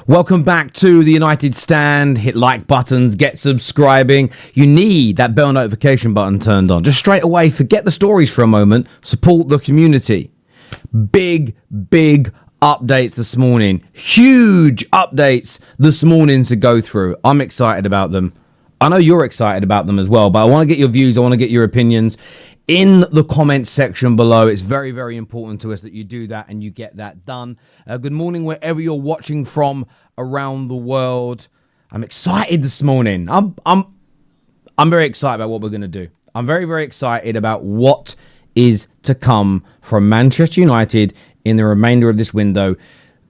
Welcome back to the United Stand. Hit like buttons, get subscribing. You need that bell notification button turned on. Just straight away, forget the stories for a moment. Support the community. Big updates this morning. Huge updates this morning to go through. I'm excited about them. I know you're excited about them as well, but I want to get your views. I want to get your opinions in the comments section below. It's very important to us that you do that and you get that done. Good morning wherever you're watching from around the world. I'm excited this morning. I'm very excited about what we're going to do. I'm very excited about what is to come from Manchester United in the remainder of this window.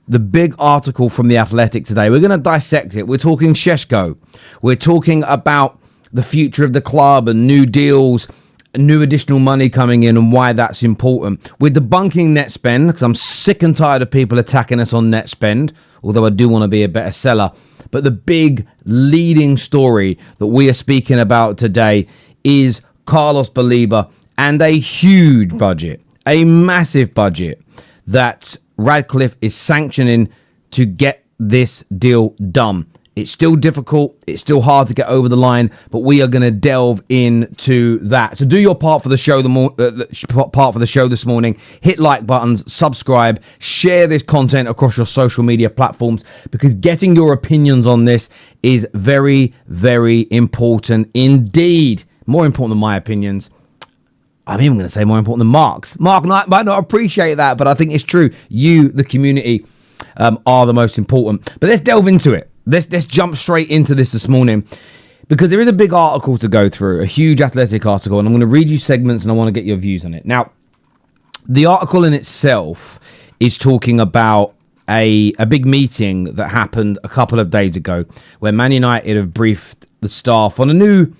The big article from The Athletic today, we're going to dissect it. We're talking Sesko. We're talking about the future of the club and new deals, new additional money coming in and why that's important. We're debunking net spend because I'm sick and tired of people attacking us on net spend, although I do want to be a better seller. But the big leading story that we are speaking about today is Carlos Baleba and a huge budget, a massive budget that Radcliffe is sanctioning to get this deal done. It's still difficult. It's still hard to get over the line, but we are going to delve into that. So do your part for the show. Part for the show this morning. Hit like buttons, subscribe, share this content across your social media platforms because getting your opinions on this is very important indeed. More important than my opinions. I'm even going to say more important than Mark's. Mark might not appreciate that, but I think it's true. You, the community, are the most important. But let's delve into it. Let's jump straight into this morning because there is a big article to go through, a huge Athletic article, and I'm going to read you segments and I want to get your views on it. Now, the article in itself is talking about a big meeting that happened a couple of days ago where Man United have briefed the staff on a new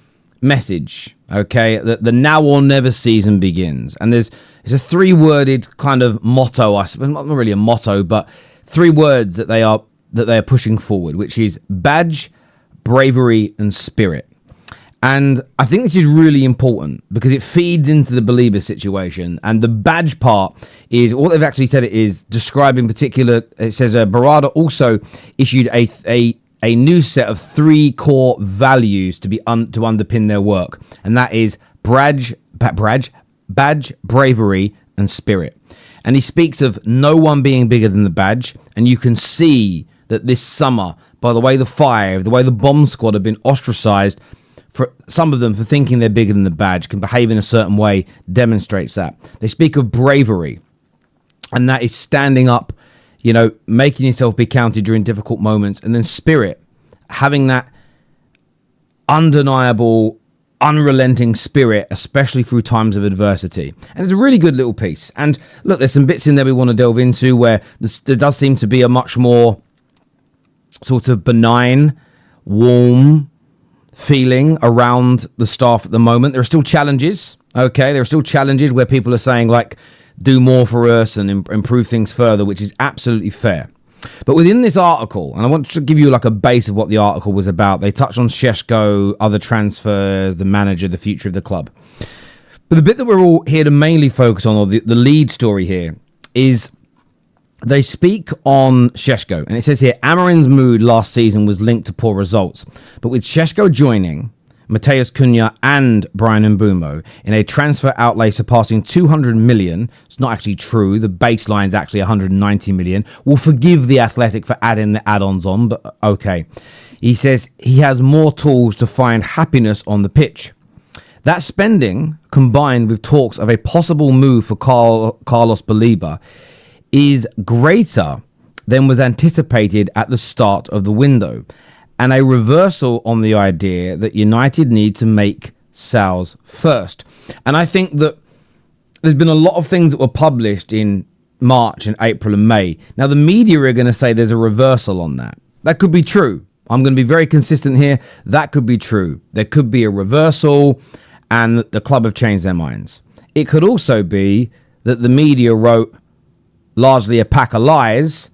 message, okay, that the now or never season begins. And it's a three-worded kind of motto, I suppose, not really a motto, but three words that they are pushing forward, which is badge, bravery, and spirit. And I think this is really important because it feeds into the Baleba situation. And the badge part is what they've actually said. It is describing particular. It says Barada also issued a new set of three core values to underpin their work, and that is badge, bravery, and spirit. And he speaks of no one being bigger than the badge, and you can see that this summer, by the way the bomb squad have been ostracized, for some of them for thinking they're bigger than the badge, can behave in a certain way, demonstrates that. They speak of bravery, and that is standing up, making yourself be counted during difficult moments. And then spirit, having that undeniable, unrelenting spirit, especially through times of adversity. And it's a really good little piece. And look, there's some bits in there we want to delve into where there does seem to be a much more sort of benign, warm feeling around the staff at the moment. There are still challenges, okay? There are still challenges where people are saying, like, do more for us and improve things further, which is absolutely fair. But within this article, and I want to give you like a base of what the article was about, they touched on Sesko, other transfers, the manager, the future of the club. But the bit that we're all here to mainly focus on, or the lead story here, is they speak on Sesko. And it says here, Amorim's mood last season was linked to poor results. But with Sesko joining Matheus Cunha and Brian Mbeumo in a transfer outlay surpassing 200 million. It's not actually true. The baseline is actually 190 million. We'll forgive the Athletic for adding the add-ons on, but okay. He says he has more tools to find happiness on the pitch. That spending, combined with talks of a possible move for Carlos Baleba, is greater than was anticipated at the start of the window, and a reversal on the idea that United need to make sales first. And I think that there's been a lot of things that were published in March and April and May. Now, the media are going to say there's a reversal on that. That could be true. I'm going to be very consistent here. That could be true. There could be a reversal and the club have changed their minds. It could also be that the media wrote largely a pack of lies,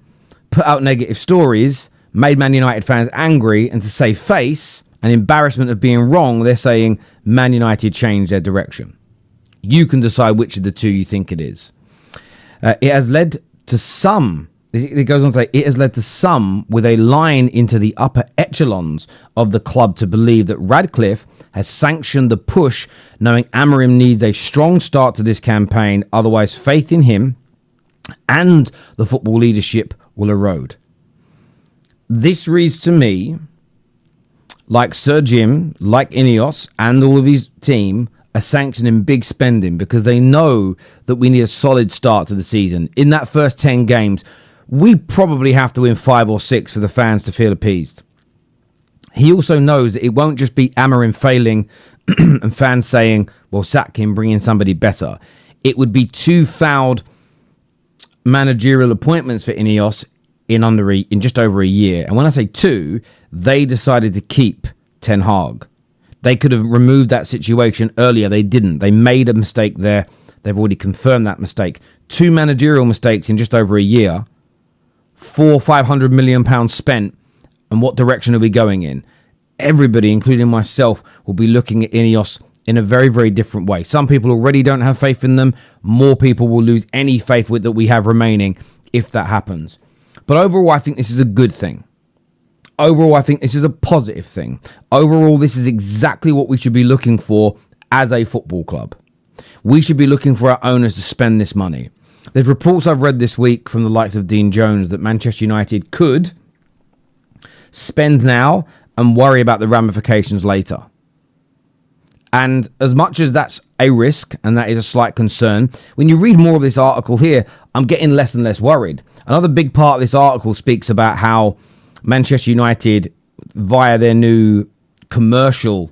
put out negative stories, made Man United fans angry, and to save face and embarrassment of being wrong, they're saying Man United changed their direction. You can decide which of the two you think it is. It has led to some It goes on to say, it has led to some with a line into the upper echelons of the club to believe that Radcliffe has sanctioned the push, knowing Amorim needs a strong start to this campaign, otherwise faith in him and the football leadership will erode. This reads to me like Sir Jim, like Ineos and all of his team are sanctioning big spending because they know that we need a solid start to the season. In that first 10 games, we probably have to win 5 or 6 for the fans to feel appeased. He also knows that it won't just be Amorim failing and fans saying, well, sack him, bring in somebody better. It would be 2 fouled managerial appointments for Ineos in just over a year. And when I say 2, they decided to keep Ten Hag. They could have removed that situation earlier. They didn't. They made a mistake there. They've already confirmed that mistake. 2 managerial mistakes in just over a year. 500 million pounds spent, and what direction are we going in? Everybody, including myself, will be looking at Ineos in a very, very different way. Some people already don't have faith in them. More people will lose any faith that we have remaining if that happens. But overall, I think this is a good thing. Overall, I think this is a positive thing. Overall, this is exactly what we should be looking for as a football club. We should be looking for our owners to spend this money. There's reports I've read this week from the likes of Dean Jones that Manchester United could spend now and worry about the ramifications later. And as much as that's a risk and that is a slight concern, when you read more of this article here, I'm getting less and less worried. Another big part of this article speaks about how Manchester United, via their new commercial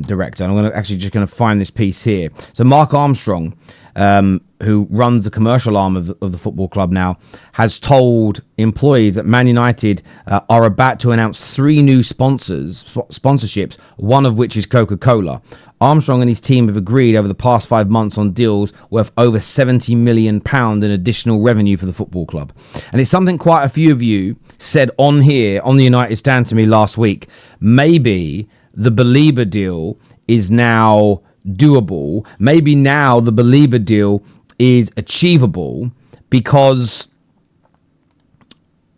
director, and I'm just going to find this piece here. So Mark Armstrong, who runs the commercial arm of the football club now, has told employees that Man United are about to announce 3 new sponsorships, one of which is Coca-Cola. Armstrong and his team have agreed over the past 5 months on deals worth over £70 million in additional revenue for the football club. And it's something quite a few of you said on here, on the United Stand to me last week. Maybe the Baleba deal is now doable. Maybe now the Baleba deal is achievable because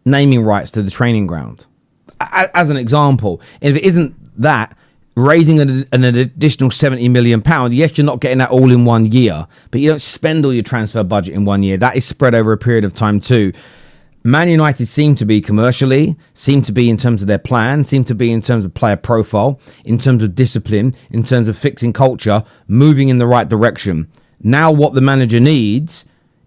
naming rights to the training ground. As an example, if it isn't that, raising an additional £70 million, yes, you're not getting that all in 1 year, but you don't spend all your transfer budget in 1 year. That is spread over a period of time too. Man United seem to be commercially, seem to be in terms of their plan, seem to be in terms of player profile, in terms of discipline, in terms of fixing culture, moving in the right direction. Now what the manager needs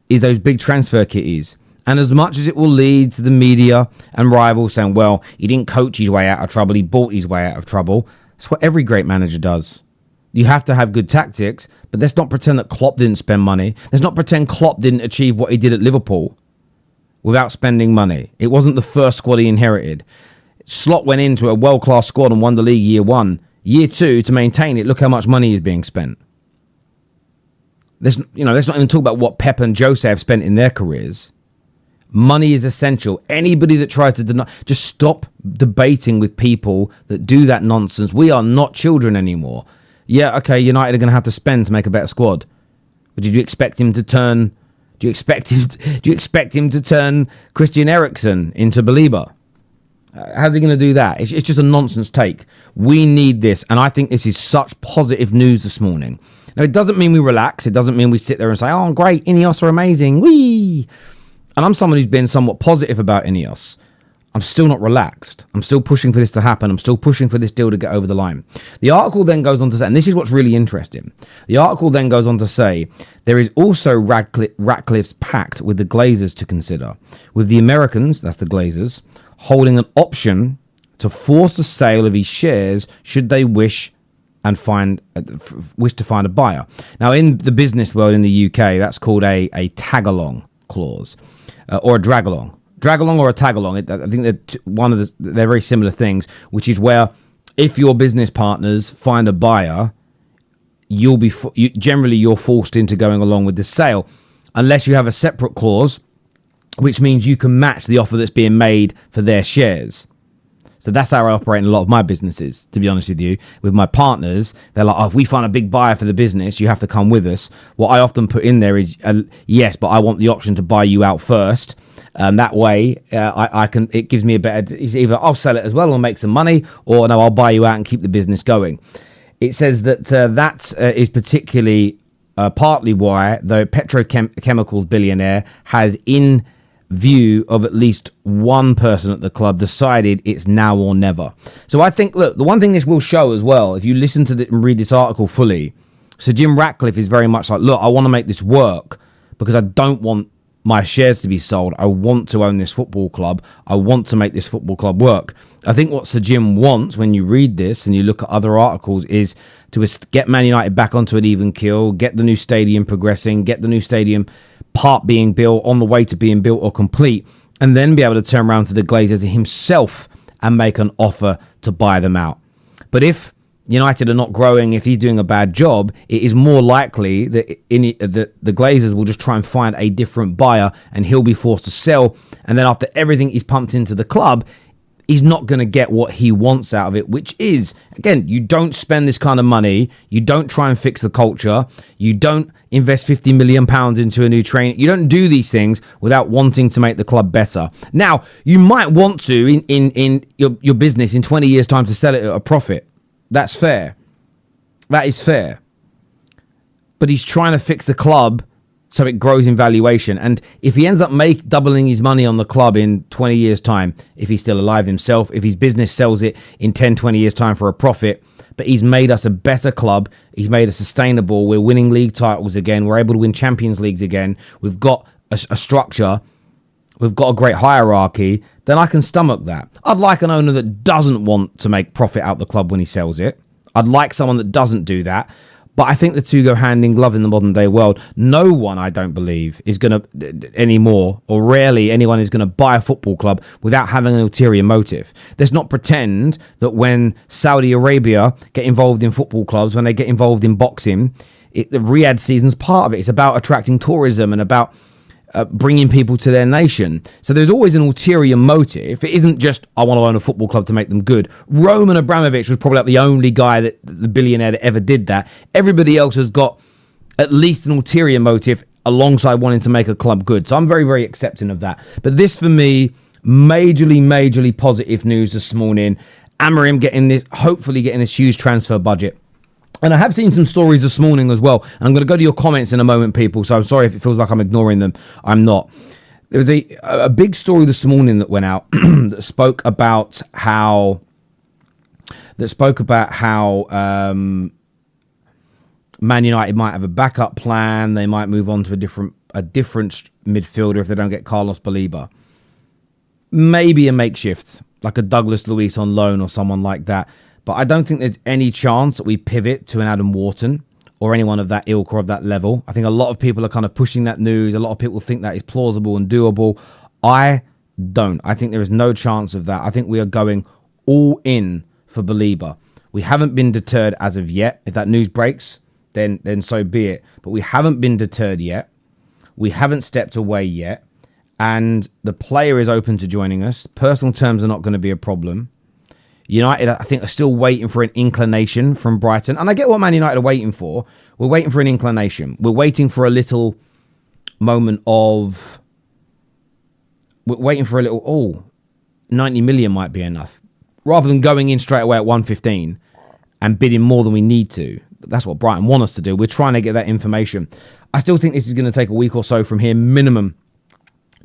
is those big transfer kitties. And as much as it will lead to the media and rivals saying, well, he didn't coach his way out of trouble, he bought his way out of trouble. That's what every great manager does. You have to have good tactics, but let's not pretend that Klopp didn't spend money. Let's not pretend Klopp didn't achieve what he did at Liverpool without spending money. It wasn't the first squad he inherited. Slot went into a world-class squad and won the league year 1. Year 2, to maintain it, look how much money is being spent. Let's not even talk about what Pep and Jose have spent in their careers. Money is essential. Anybody that tries to deny, just stop debating with people that do that nonsense. We are not children anymore. Yeah, okay, United are going to have to spend to make a better squad. But did you expect him to turn? Do you expect him to turn Christian Eriksen into Baleba? How's he going to do that? It's just a nonsense take. We need this, and I think this is such positive news this morning. Now, it doesn't mean we relax. It doesn't mean we sit there and say, "Oh, great, Ineos are amazing." Whee! And I'm someone who's been somewhat positive about Ineos. I'm still not relaxed. I'm still pushing for this to happen. I'm still pushing for this deal to get over the line. The article then goes on to say, and this is what's really interesting. The article then goes on to say, there is also Ratcliffe's pact with the Glazers to consider, with the Americans, that's the Glazers, holding an option to force the sale of his shares should they wish to find a buyer. Now, in the business world in the UK, that's called a tag-along clause, or a drag-along. Drag-along or a tag-along. I think they're very similar things, which is where if your business partners find a buyer, you're forced into going along with the sale, unless you have a separate clause, which means you can match the offer that's being made for their shares. So that's how I operate in a lot of my businesses, to be honest with you. With my partners, they're like, oh, if we find a big buyer for the business, you have to come with us. What I often put in there is, yes, but I want the option to buy you out first. That way, I can. It gives me a better. It's either I'll sell it as well and make some money, or no, I'll buy you out and keep the business going. It says that that is particularly partly why the petrochemicals billionaire has in view of at least one person at the club decided it's now or never. So I think, look, the one thing this will show as well, if you listen to and read this article fully, Sir Jim Ratcliffe is very much like, look, I want to make this work because I don't want my shares to be sold. I want to own this football club. I want to make this football club work. I think what Sir Jim wants when you read this and you look at other articles is to get Man United back onto an even keel, get the new stadium progressing, get the new stadium part being built, on the way to being built or complete, and then be able to turn around to the Glazers himself and make an offer to buy them out. But if United are not growing, if he's doing a bad job, it is more likely that the Glazers will just try and find a different buyer and he'll be forced to sell. And then after everything he's pumped into the club, he's not going to get what he wants out of it, which is, again, you don't spend this kind of money. You don't try and fix the culture. You don't invest £50 million into a new train. You don't do these things without wanting to make the club better. Now, you might want to, in your business, in 20 years' time, to sell it at a profit. That's fair. That is fair. But he's trying to fix the club so it grows in valuation. And if he ends up doubling his money on the club in 20 years' time, if he's still alive himself, if his business sells it in 10, 20 years' time for a profit, but he's made us a better club, he's made us sustainable, we're winning league titles again, we're able to win Champions Leagues again, we've got a structure, we've got a great hierarchy, then I can stomach that. I'd like an owner that doesn't want to make profit out the club when he sells it. I'd like someone that doesn't do that. But I think the two go hand in glove in the modern day world. No one, I don't believe, is going to anymore, or rarely anyone is going to buy a football club without having an ulterior motive. Let's not pretend that when Saudi Arabia get involved in football clubs, when they get involved in boxing, the Riyadh season's part of it. It's about attracting tourism and about bringing people to their nation. So there's always an ulterior motive. It isn't just, I want to own a football club to make them good. Roman Abramovich was probably like the only guy, that the billionaire, that ever did that. Everybody else has got at least an ulterior motive alongside wanting to make a club good. So I'm very, very accepting of that. But this, for me, majorly positive news this morning. Amorim hopefully getting this huge transfer budget. And I have seen some stories this morning as well. And I'm going to go to your comments in a moment, people. So I'm sorry if it feels like I'm ignoring them. I'm not. There was a big story this morning that went out that spoke about how Man United might have a backup plan. They might move on to a different midfielder if they don't get Carlos Baleba. Maybe a makeshift, like a Douglas Luiz on loan or someone like that. But I don't think there's any chance that we pivot to an Adam Wharton or anyone of that ilk or of that level. I think a lot of people are kind of pushing that news. A lot of people think that is plausible and doable. I don't. I think there is no chance of that. I think we are going all in for Baleba. We haven't been deterred as of yet. If that news breaks, then so be it. But we haven't been deterred yet. We haven't stepped away yet. And the player is open to joining us. Personal terms are not going to be a problem. United, I think, are still waiting for an inclination from Brighton. And I get what Man United are waiting for. We're waiting for an inclination. We're waiting for a little moment of... We're waiting for a little, 90 million might be enough. Rather than going in straight away at 115 and bidding more than we need to. That's what Brighton want us to do. We're trying to get that information. I still think this is going to take a week or so from here, minimum,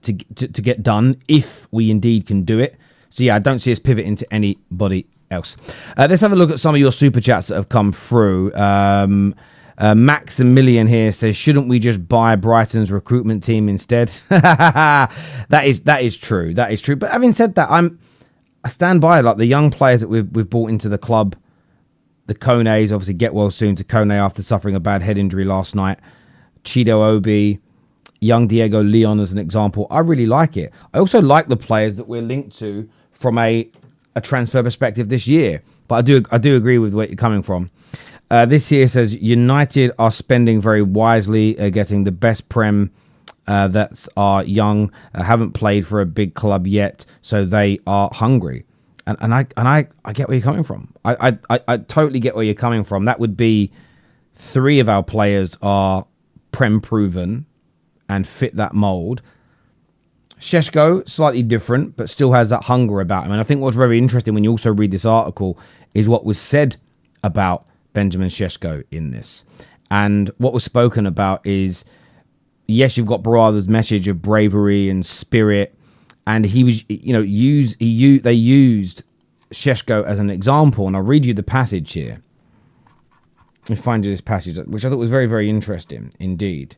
to get done, if we indeed can do it. So, yeah, I don't see us pivoting to anybody else. Let's have a look at some of your super chats that have come through. Maximilian here says, shouldn't we just buy Brighton's recruitment team instead? That is true. That is true. But having said that, I stand by, like, the young players that we've brought into the club. The Kones, obviously get well soon to Kone after suffering a bad head injury last night. Chido Obi, young Diego Leon as an example. I really like it. I also like the players that we're linked to from a transfer perspective this year. But I do agree with where you're coming from. This here says, United are spending very wisely, getting the best Prem that are young, haven't played for a big club yet, so they are hungry. And I get where you're coming from. I totally get where you're coming from. That would be 3 of our players are Prem proven and fit that mold. Sesko, slightly different, but still has that hunger about him. And I think what's very interesting when you also read this article is what was said about Benjamin Sesko in this. And what was spoken about is, yes, you've got Barada's message of bravery and spirit. And he was, they used Sesko as an example. And I'll read you the passage here. Let me find you this passage, which I thought was very, very interesting indeed.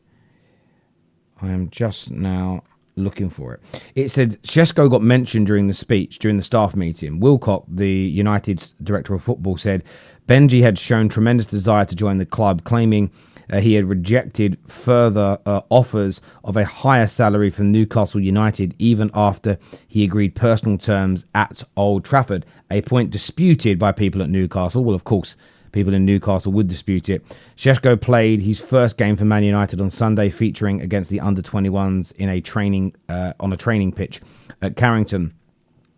I am just now looking for it. It said Sesko got mentioned during the speech, during the staff meeting. Wilcox, the United's director of football, said Benji had shown tremendous desire to join the club, claiming he had rejected further offers of a higher salary from Newcastle United even after he agreed personal terms at Old Trafford, a point disputed by people at Newcastle. Well, of course, people in Newcastle would dispute it. Sesko played his first game for Man United on Sunday, featuring against the under-21s in a training on a training pitch at Carrington.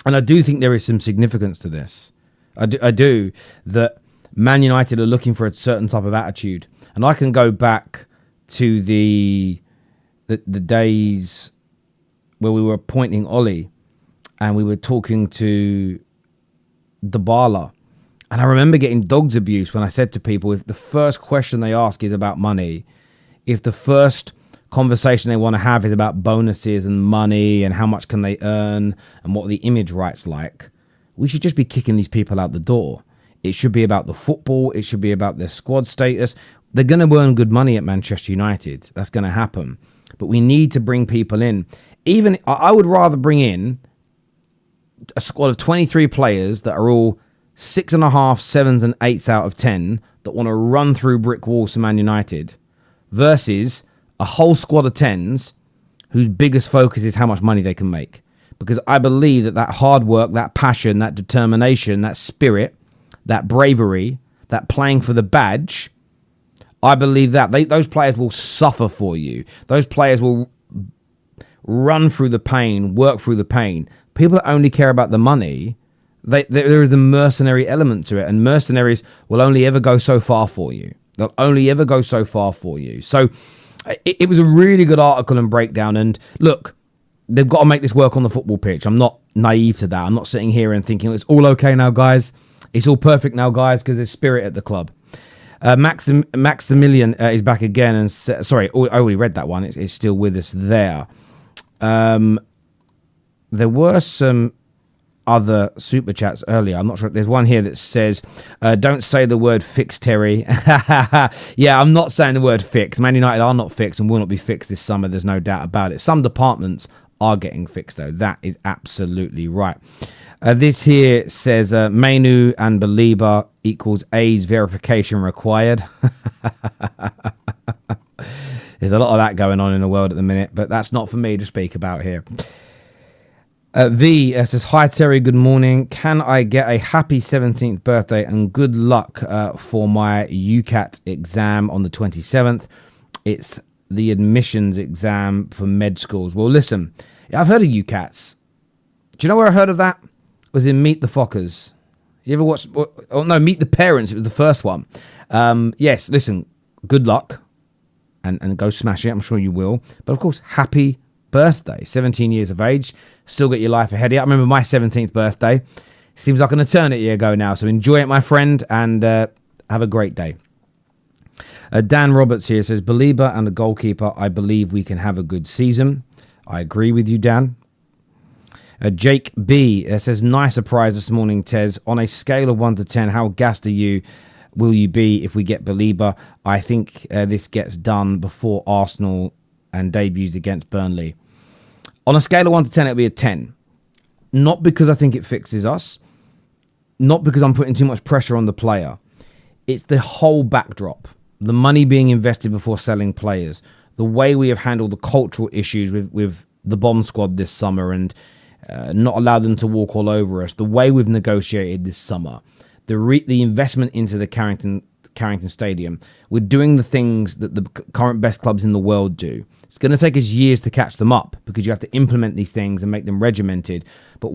And I do think there is some significance to this. I do that Man United are looking for a certain type of attitude, and I can go back to the days where we were appointing Ollie, and we were talking to Dybala. And I remember getting dogs abuse when I said to people, if the first question they ask is about money, if the first conversation they want to have is about bonuses and money and how much can they earn and what the image rights like, we should just be kicking these people out the door. It should be about the football. It should be about their squad status. They're going to earn good money at Manchester United. That's going to happen. But we need to bring people in. Even I would rather bring in a squad of 23 players that are all 6.5, 7s and 8s out of 10 that want to run through brick walls to Man United versus a whole squad of 10s whose biggest focus is how much money they can make. Because I believe that hard work, that passion, that determination, that spirit, that bravery, that playing for the badge, I believe that those players will suffer for you. Those players will run through the pain, work through the pain. People that only care about the money, there is a mercenary element to it, and mercenaries will only ever go so far for you. They'll only ever go so far for you. So it was a really good article and breakdown. And look, they've got to make this work on the football pitch. I'm not naive to that. I'm not sitting here and thinking it's all okay now, guys. It's all perfect now, guys, because there's spirit at the club. Maximilian is back again. And sorry, I already read that one. It's still with us there. There were some other super chats earlier. I'm not sure. There's one here that says, don't say the word fix, Terry. Yeah, I'm not saying the word fix. Man United are not fixed and will not be fixed this summer. There's no doubt about it. Some departments are getting fixed, though. That is absolutely right. This here says, Manu and Baleba equals AIDS verification required. There's a lot of that going on in the world at the minute, but that's not for me to speak about here. V says, hi Terry, good morning. Can I get a happy 17th birthday and good luck for my UCAT exam on the 27th? It's the admissions exam for med schools. Well, listen, I've heard of UCATs. Do you know where I heard of that? It was in Meet the Fockers. You ever watched? Oh no, Meet the Parents. It was the first one. Yes, listen, good luck and go smash it. I'm sure you will. But of course, happy birthday. 17 years of age. Still got your life ahead of you. I remember my 17th birthday. Seems like an eternity ago now. So enjoy it, my friend, and have a great day. Dan Roberts here says, Baleba and the goalkeeper, I believe we can have a good season. I agree with you, Dan. Jake B says, nice surprise this morning, Tez. On a scale of 1 to 10, how gassed will you be if we get Baleba? I think this gets done before Arsenal and debuts against Burnley. On a scale of 1 to 10, it'll be a 10. Not because I think it fixes us. Not because I'm putting too much pressure on the player. It's the whole backdrop. The money being invested before selling players. The way we have handled the cultural issues with the bomb squad this summer and not allowed them to walk all over us. The way we've negotiated this summer. The investment into the Carrington Stadium. We're doing the things that the current best clubs in the world do. It's going to take us years to catch them up because you have to implement these things and make them regimented. But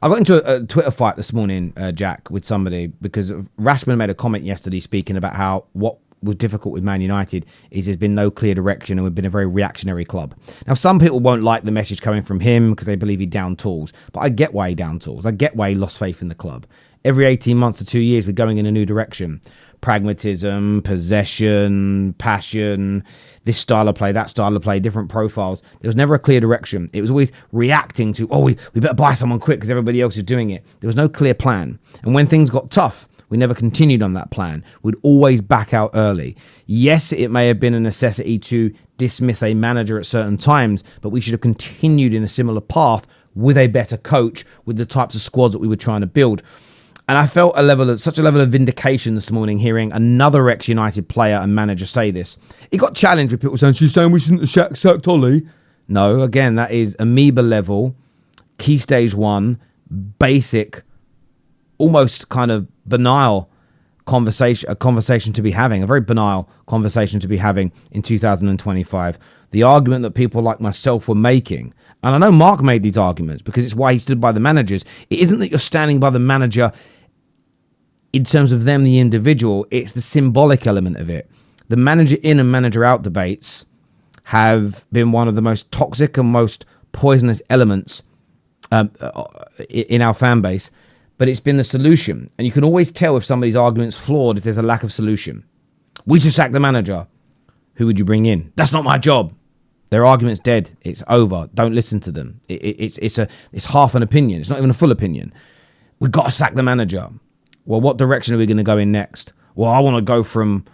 I got into a Twitter fight this morning, Jack, with somebody because Rashman made a comment yesterday speaking about how what was difficult with Man United is there's been no clear direction and we've been a very reactionary club. Now, some people won't like the message coming from him because they believe he down tools, but I get why he down tools. I get why he lost faith in the club. Every 18 months to 2 years, we're going in a new direction. Pragmatism, possession, passion, this style of play, that style of play, different profiles. There was never a clear direction. It was always reacting to, we better buy someone quick because everybody else is doing it. There was no clear plan. And when things got tough, we never continued on that plan. We'd always back out early. Yes, it may have been a necessity to dismiss a manager at certain times, but we should have continued in a similar path with a better coach, with the types of squads that we were trying to build. And I felt such a level of vindication this morning hearing another ex-United player and manager say this. He got challenged with people saying, she's saying we shouldn't have sacked Ollie. No, again, that is amoeba level, key stage 1, basic, almost kind of banal conversation to be having, a very banal conversation to be having in 2025. The argument that people like myself were making, and I know Mark made these arguments because it's why he stood by the managers. It isn't that you're standing by the manager in terms of them, the individual, it's the symbolic element of it. The manager in and manager out debates have been one of the most toxic and most poisonous elements in our fan base, but it's been the solution. And you can always tell if somebody's argument's flawed if there's a lack of solution. We should sack the manager. Who would you bring in? That's not my job. Their argument's dead. It's over. Don't listen to them. It's half an opinion. It's not even a full opinion. We've got to sack the manager. Well, what direction are we going to go in next? Well, I want to go from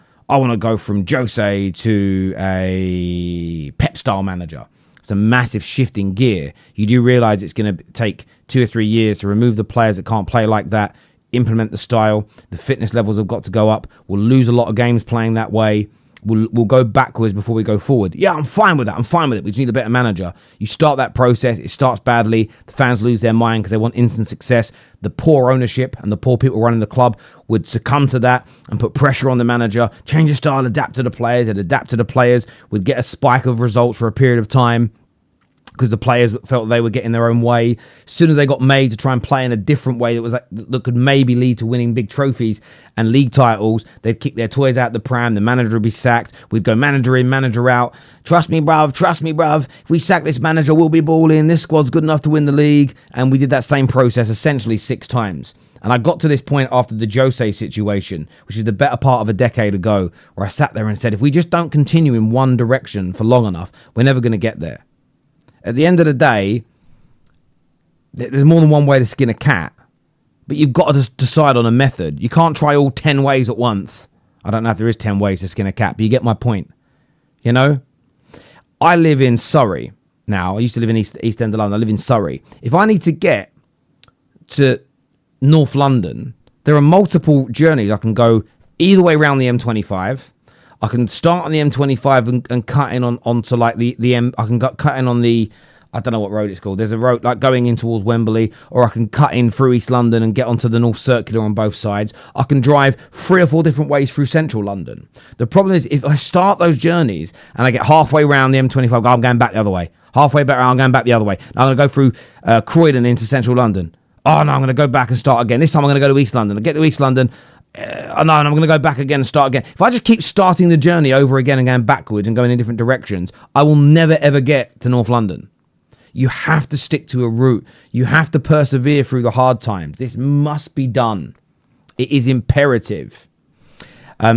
Jose to a Pep style manager. It's a massive shift in gear. You do realize it's going to take 2 or 3 years to remove the players that can't play like that, implement the style. The fitness levels have got to go up. We'll lose a lot of games playing that way. We'll go backwards before we go forward. Yeah, I'm fine with that. I'm fine with it. We just need a better manager. You start that process. It starts badly. The fans lose their mind because they want instant success. The poor ownership and the poor people running the club would succumb to that and put pressure on the manager. Change the style, adapt to the players. They'd adapt to the players. We'd get a spike of results for a period of time because the players felt they were getting their own way. As soon as they got made to try and play in a different way that could maybe lead to winning big trophies and league titles, they'd kick their toys out the pram. The manager would be sacked. We'd go manager in, manager out. Trust me, bruv. If we sack this manager, we'll be balling. This squad's good enough to win the league. And we did that same process essentially 6 times. And I got to this point after the Jose situation, which is the better part of a decade ago, where I sat there and said, if we just don't continue in one direction for long enough, we're never going to get there. At the end of the day, there's more than one way to skin a cat, but you've got to decide on a method. You can't try all 10 ways at once. I don't know if there is 10 ways to skin a cat, but you get my point. You know, I live in Surrey now. I used to live in East End of London. I live in Surrey. If I need to get to North London, there are multiple journeys. I can go either way around the M25. I can start on the M25 and cut in onto like the M. I can cut in on the, I don't know what road it's called. There's a road like going in towards Wembley, or I can cut in through East London and get onto the North Circular on both sides. I can drive 3 or 4 different ways through central London. The problem is if I start those journeys and I get halfway around the M25, I'm going back the other way. Halfway back around, I'm going back the other way. Now I'm going to go through Croydon into central London. Oh no, I'm going to go back and start again. This time I'm going to go to East London. I get to East London. And I'm going to go back again and start again. If I just keep starting the journey over again and going backwards and going in different directions, I will never, ever get to North London. You have to stick to a route. You have to persevere through the hard times. This must be done. It is imperative.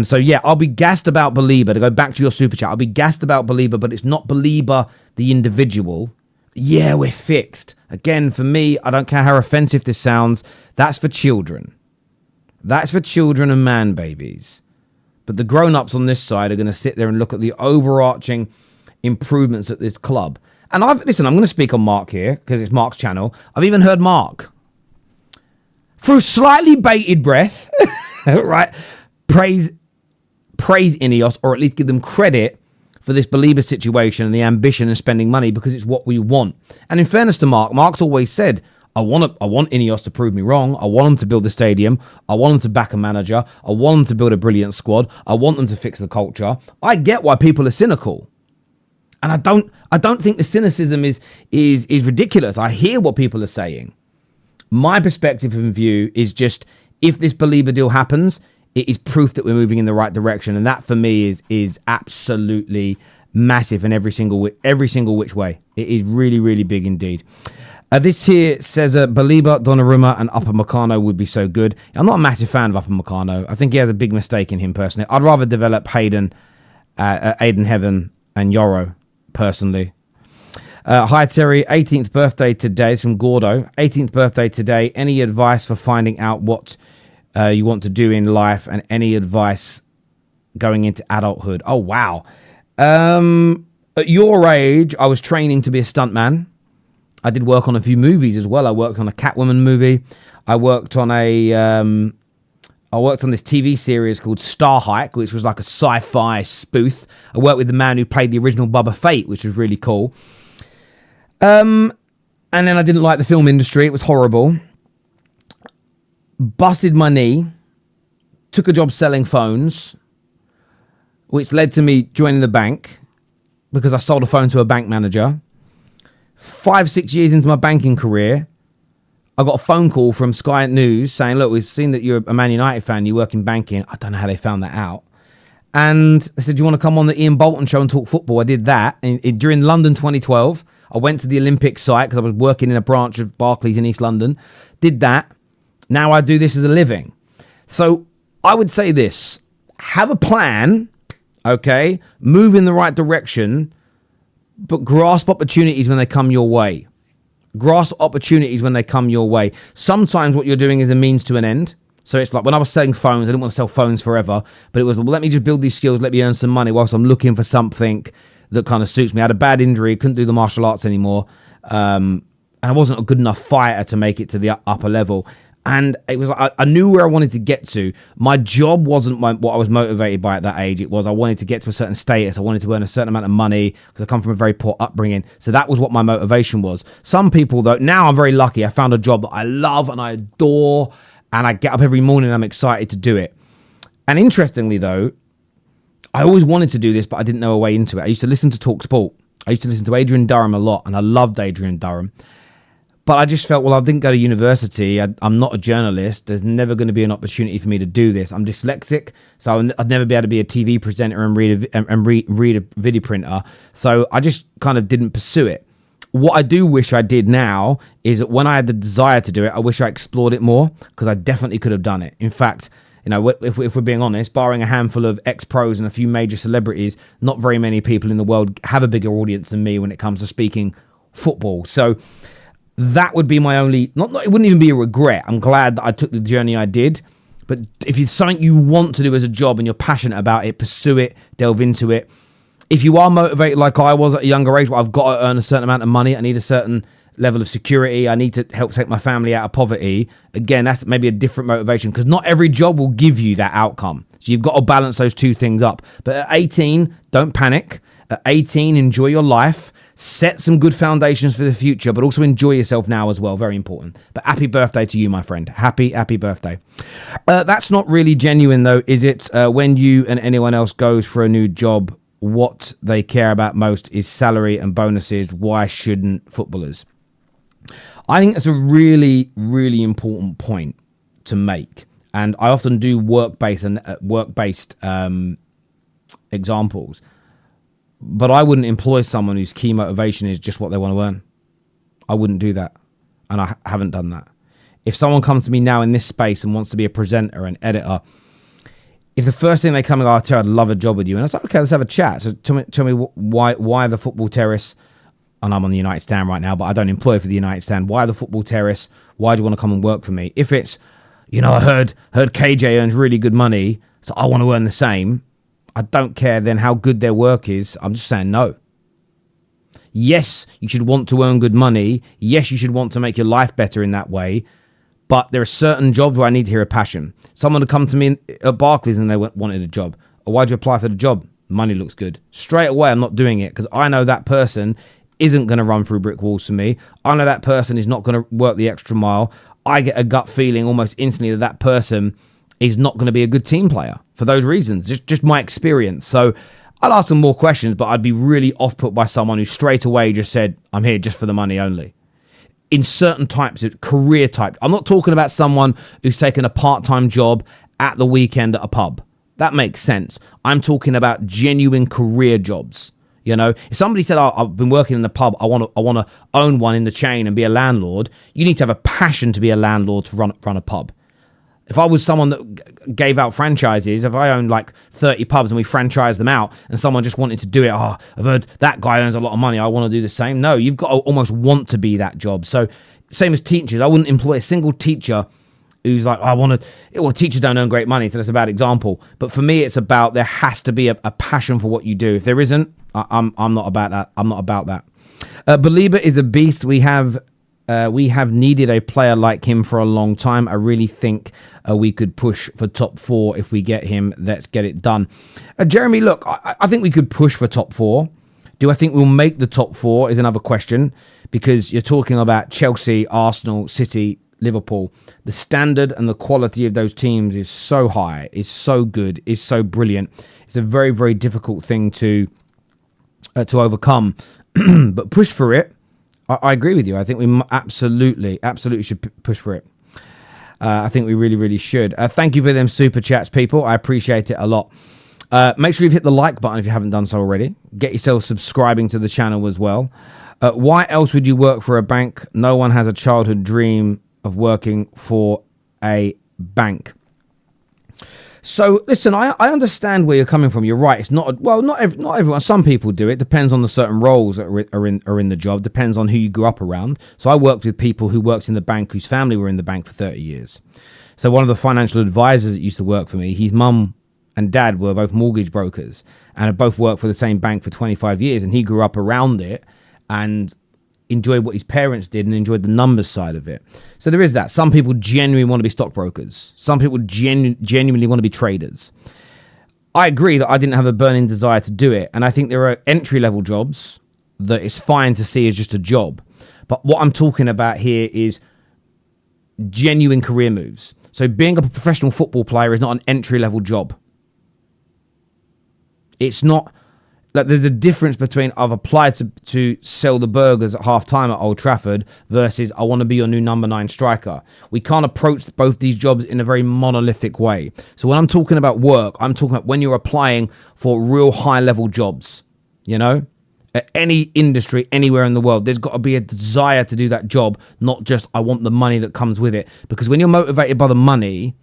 So, yeah, I'll be gassed about Baleba. To go back to your super chat, I'll be gassed about Baleba, but it's not Baleba, the individual. Yeah, we're fixed. Again, for me, I don't care how offensive this sounds. That's for children. That's for children and man babies. But the grown-ups on this side are going to sit there and look at the overarching improvements at this club. And I'm going to speak on Mark here because it's Mark's channel. I've even heard Mark, through slightly bated breath, right, praise Ineos, or at least give them credit for this Baleba situation and the ambition and spending money because it's what we want. And in fairness to Mark, Mark's always said, I want Ineos to prove me wrong. I want them to build the stadium. I want them to back a manager. I want them to build a brilliant squad. I want them to fix the culture. I get why people are cynical. And I don't think the cynicism is ridiculous. I hear what people are saying. My perspective and view is just, if this Baleba deal happens, it is proof that we're moving in the right direction. And that for me is absolutely massive in every single which way. It is really, really big indeed. This here says Baleba, Donnarumma and Upamecano would be so good. I'm not a massive fan of Upamecano. I think he has a big mistake in him personally. I'd rather develop Aiden Heaven and Yoro personally. Hi Terry, 18th birthday today. It's from Gordo. 18th birthday today. Any advice for finding out what you want to do in life and any advice going into adulthood? Oh, wow. At your age, I was training to be a stuntman. I did work on a few movies as well. I worked on a Catwoman movie. I worked on this TV series called Star Hike, which was like a sci-fi spoof. I worked with the man who played the original Boba Fett, which was really cool. And then I didn't like the film industry. It was horrible. Busted my knee. Took a job selling phones, which led to me joining the bank because I sold a phone to a bank manager. 5-6 years into my banking career, I got a phone call from Sky News saying, look, we've seen that you're a Man United fan, you work in banking. I don't know how they found that out. And they said, do you want to come on the Ian Bolton show and talk football? I did that. And during London 2012, I went to the Olympic site because I was working in a branch of Barclays in East London. Did that. Now I do this as a living. So I would say this, have a plan, okay? Move in the right direction, but grasp opportunities when they come your way. Grasp opportunities when they come your way. Sometimes what you're doing is a means to an end. So it's like when I was selling phones, I didn't want to sell phones forever, but it was, well, let me just build these skills, let me earn some money whilst I'm looking for something that kind of suits me. I had a bad injury, couldn't do the martial arts anymore, and I wasn't a good enough fighter to make it to the upper level. And it was like I knew where I wanted to get to. My job wasn't what I was motivated by at that age. It was I wanted to get to a certain status. I wanted to earn a certain amount of money because I come from a very poor upbringing. So that was what my motivation was. Some people, though, now I'm very lucky. I found a job that I love and I adore, and I get up every morning and I'm excited to do it. And interestingly, though, I always wanted to do this, but I didn't know a way into it. I used to listen to Talk Sport. I used to listen to Adrian Durham a lot, and I loved Adrian Durham. But I just felt, well, I didn't go to university. I'm not a journalist. There's never going to be an opportunity for me to do this. I'm dyslexic, so I'd never be able to be a TV presenter and read a video printer. So I just kind of didn't pursue it. What I do wish I did now is that when I had the desire to do it, I wish I explored it more because I definitely could have done it. In fact, you know, if we're being honest, barring a handful of ex-pros and a few major celebrities, not very many people in the world have a bigger audience than me when it comes to speaking football. So that would be my only, not it wouldn't even be a regret. I'm glad that I took the journey I did. But if it's something you want to do as a job and you're passionate about it, pursue it, delve into it. If you are motivated like I was at a younger age, where I've got to earn a certain amount of money, I need a certain level of security, I need to help take my family out of poverty. Again, that's maybe a different motivation because not every job will give you that outcome. So you've got to balance those two things up. But at 18, don't panic. At 18, enjoy your life. Set some good foundations for the future, but also enjoy yourself now as well. Very important. But happy birthday to you, my friend. Happy birthday. That's not really genuine, though, is it? When you and anyone else goes for a new job, what they care about most is salary and bonuses. Why shouldn't footballers? I think that's a really, really important point to make. And I often do work-based examples. But I wouldn't employ someone whose key motivation is just what they want to earn. I wouldn't do that. And I haven't done that. If someone comes to me now in this space and wants to be a presenter, an editor, if the first thing they come and go, I'd love a job with you. And I was like, okay, let's have a chat. So tell me why the Football Terrace, and I'm on the United Stand right now, but I don't employ for the United Stand. Why the Football Terrace? Why do you want to come and work for me? If it's, you know, I heard KJ earns really good money, so I want to earn the same. I don't care then how good their work is. I'm just saying no. Yes, you should want to earn good money. Yes, you should want to make your life better in that way. But there are certain jobs where I need to hear a passion. Someone would come to me at Barclays and they wanted a job. Or why'd you apply for the job? Money looks good. Straight away, I'm not doing it because I know that person isn't going to run through brick walls for me. I know that person is not going to work the extra mile. I get a gut feeling almost instantly that that person is not going to be a good team player for those reasons. Just my experience. So I'd ask them more questions, but I'd be really off-put by someone who straight away just said, I'm here just for the money only. In certain types of career type. I'm not talking about someone who's taken a part-time job at the weekend at a pub. That makes sense. I'm talking about genuine career jobs. You know, if somebody said, oh, I've been working in the pub, I want to own one in the chain and be a landlord, you need to have a passion to be a landlord to run a pub. If I was someone that gave out franchises, if I owned like 30 pubs and we franchised them out and someone just wanted to do it, oh, I've heard that guy earns a lot of money, I want to do the same. No, you've got to almost want to be that job. So same as teachers, I wouldn't employ a single teacher who's like, I want to, well, teachers don't earn great money, so that's a bad example. But for me, it's about there has to be a passion for what you do. If there isn't, I'm not about that. I'm not about that. Baleba is a beast. We have needed a player like him for a long time. I really think we could push for top 4 if we get him. Let's get it done. Jeremy, look, I think we could push for top 4. Do I think we'll make the top 4 is another question, because you're talking about Chelsea, Arsenal, City, Liverpool. The standard and the quality of those teams is so high, is so good, is so brilliant. It's a very, very difficult thing to overcome. But push for it. I agree with you. I think we absolutely should push for it. I think we really, really should. Thank you for them super chats, people. I appreciate it a lot. Make sure you've hit the like button if you haven't done so already. Get yourself subscribing to the channel as well. Why else would you work for a bank? No one has a childhood dream of working for a bank. So listen, I understand where you're coming from. You're right. It's not everyone. Some people do it. Depends on the certain roles that are in the job. Depends on who you grew up around. So I worked with people who worked in the bank whose family were in the bank for 30 years. So one of the financial advisors that used to work for me, his mum and dad were both mortgage brokers and had both worked for the same bank for 25 years. And he grew up around it and enjoyed what his parents did and enjoyed the numbers side of it. So there is that. Some people genuinely want to be stockbrokers. Some people genuinely want to be traders. I agree that I didn't have a burning desire to do it. And I think there are entry-level jobs that it's fine to see as just a job. But what I'm talking about here is genuine career moves. So being a professional football player is not an entry-level job. It's not... Like, there's a difference between I've applied to sell the burgers at half-time at Old Trafford versus I want to be your new number 9 striker. We can't approach both these jobs in a very monolithic way. So when I'm talking about work, I'm talking about when you're applying for real high-level jobs, you know? At any industry, anywhere in the world, there's got to be a desire to do that job, not just I want the money that comes with it. Because when you're motivated by the money,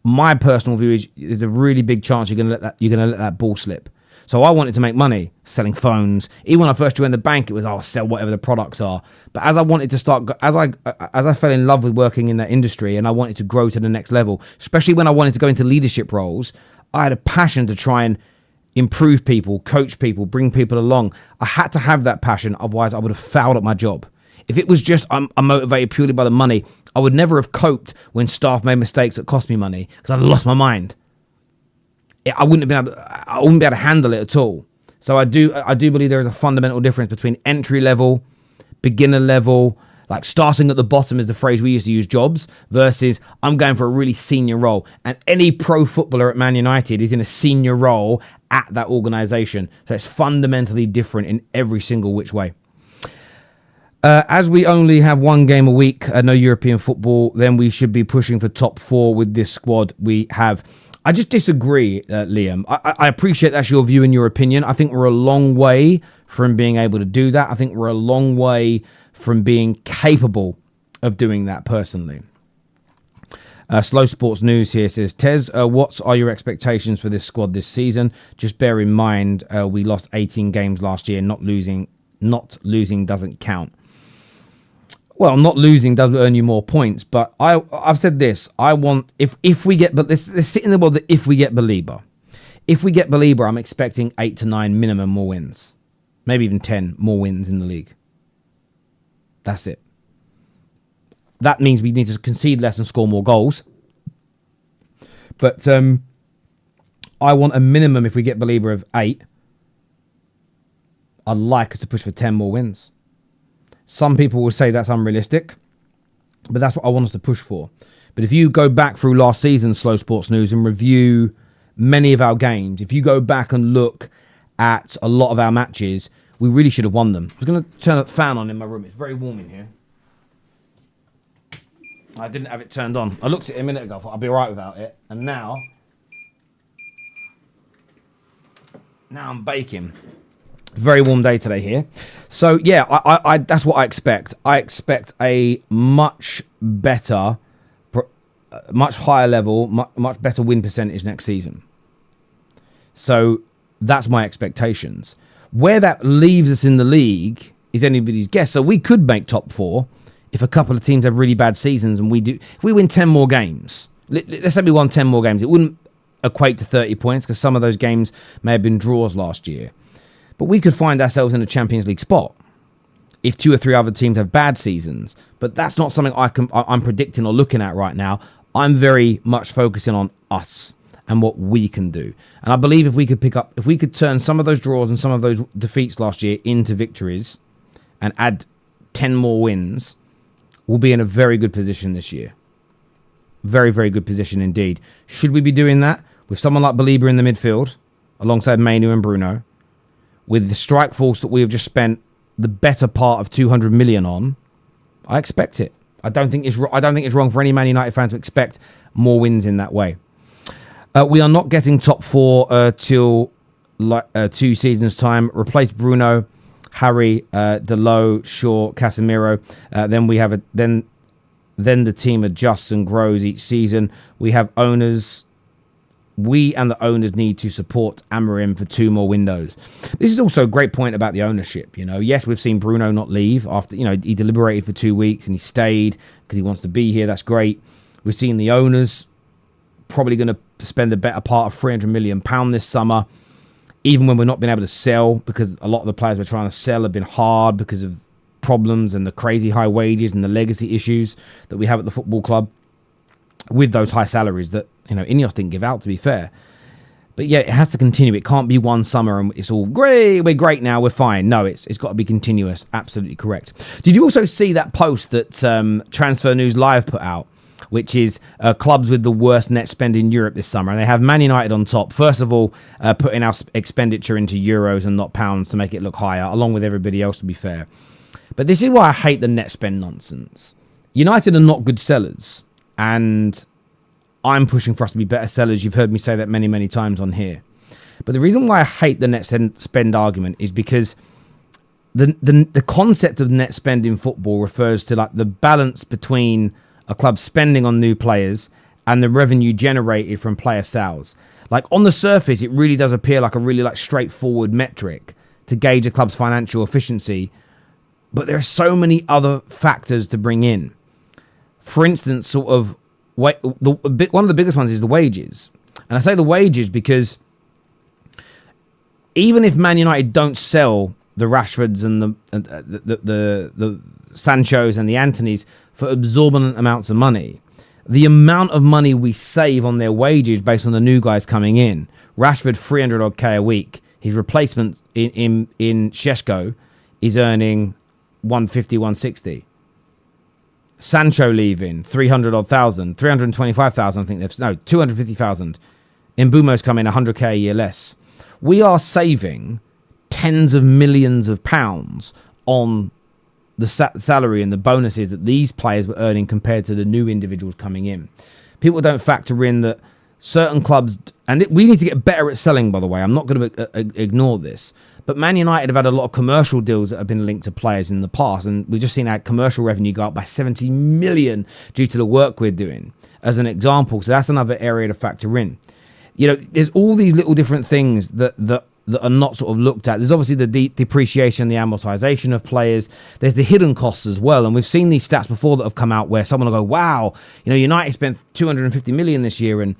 my personal view is there's a really big chance you're going to let that ball slip. So I wanted to make money selling phones. Even when I first joined the bank, it was, I'll sell whatever the products are. But as I wanted to start, as I fell in love with working in that industry and I wanted to grow to the next level, especially when I wanted to go into leadership roles, I had a passion to try and improve people, coach people, bring people along. I had to have that passion. Otherwise, I would have failed at my job. If it was just I'm motivated purely by the money, I would never have coped when staff made mistakes that cost me money because I lost my mind. I wouldn't be able to handle it at all. So I do believe there is a fundamental difference between entry level, beginner level, like starting at the bottom is the phrase we used to use, jobs, versus I'm going for a really senior role. And any pro footballer at Man United is in a senior role at that organisation. So it's fundamentally different in every single which way. As we only have one game a week, no European football, then we should be pushing for top 4 with this squad we have. I just disagree, Liam. I appreciate that's your view and your opinion. I think we're a long way from being able to do that. I think we're a long way from being capable of doing that personally. Slow Sports News here says, Tez, what are your expectations for this squad this season? Just bear in mind, we lost 18 games last year. Not losing doesn't count. Well, not losing does earn you more points, but I've said this. I want, if we get, but let's sit in the world that if we get Baleba. If we get Baleba, I'm expecting 8 to 9 minimum more wins. Maybe even 10 more wins in the league. That's it. That means we need to concede less and score more goals. But I want a minimum, if we get Baleba, of 8. I'd like us to push for 10 more wins. Some people will say that's unrealistic, but that's what I want us to push for. But if you go back through last season's Slow Sports News and review many of our games, if you go back and look at a lot of our matches, we really should have won them. I was going to turn a fan on in my room. It's very warm in here. I didn't have it turned on. I looked at it a minute ago. I thought I'd be all right without it. And now I'm baking. Very warm day today here. So, yeah, I that's what I expect. I expect a much better, much higher level, much better win percentage next season. So that's my expectations. Where that leaves us in the league is anybody's guess. So we could make top 4 if a couple of teams have really bad seasons and if we win 10 more games. Let's say we won 10 more games. It wouldn't equate to 30 points because some of those games may have been draws last year. But we could find ourselves in a Champions League spot if 2 or 3 other teams have bad seasons. But that's not something I'm predicting or looking at right now. I'm very much focusing on us and what we can do. And I believe if we could turn some of those draws and some of those defeats last year into victories and add 10 more wins, we'll be in a very good position this year. Very, very good position indeed. Should we be doing that with someone like Baleba in the midfield, alongside Manu and Bruno, with the strike force that we have just spent the better part of 200 million on? I expect it. I don't think it's wrong for any Man United fan to expect more wins in that way. We are not getting top 4 till 2 seasons' time. Replace Bruno, Harry, Delo, Shaw, Casemiro. Then we have then the team adjusts and grows each season. We have owners. We and the owners need to support Amorim for 2 more windows. This is also a great point about the ownership. Yes, we've seen Bruno not leave after, he deliberated for 2 weeks and he stayed because he wants to be here. That's great. We've seen the owners probably going to spend the better part of £300 million this summer, even when we're not been able to sell, because a lot of the players we're trying to sell have been hard because of problems and the crazy high wages and the legacy issues that we have at the football club with those high salaries that, Ineos didn't give out, to be fair. But yeah, it has to continue. It can't be one summer and it's all great. We're great now. We're fine. No, it's got to be continuous. Absolutely correct. Did you also see that post that Transfer News Live put out, which is clubs with the worst net spend in Europe this summer? And they have Man United on top. First of all, putting our expenditure into euros and not pounds to make it look higher, along with everybody else, to be fair. But this is why I hate the net spend nonsense. United are not good sellers. And I'm pushing for us to be better sellers. You've heard me say that many, many times on here. But the reason why I hate the net spend argument is because the concept of net spend in football refers to like the balance between a club spending on new players and the revenue generated from player sales. Like on the surface, it really does appear like a really straightforward metric to gauge a club's financial efficiency. But there are so many other factors to bring in. For instance, one of the biggest ones is the wages. And I say the wages because even if Man United don't sell the Rashfords and the Sanchos and the Antonys for exorbitant amounts of money, the amount of money we save on their wages based on the new guys coming in, Rashford 300 odd K a week, his replacement in Sesko is earning 150, 160. Sancho leaving, 300 odd thousand, 325,000, I think 250,000. Mbumo's coming 100k a year less. We are saving tens of millions of pounds on the salary and the bonuses that these players were earning compared to the new individuals coming in. People don't factor in that certain clubs, and we need to get better at selling, by the way. I'm not going to ignore this. But Man United have had a lot of commercial deals that have been linked to players in the past. And we've just seen our commercial revenue go up by 70 million due to the work we're doing, as an example. So that's another area to factor in. There's all these little different things that are not sort of looked at. There's obviously the depreciation, the amortization of players. There's the hidden costs as well. And we've seen these stats before that have come out where someone will go, wow, United spent 250 million this year. And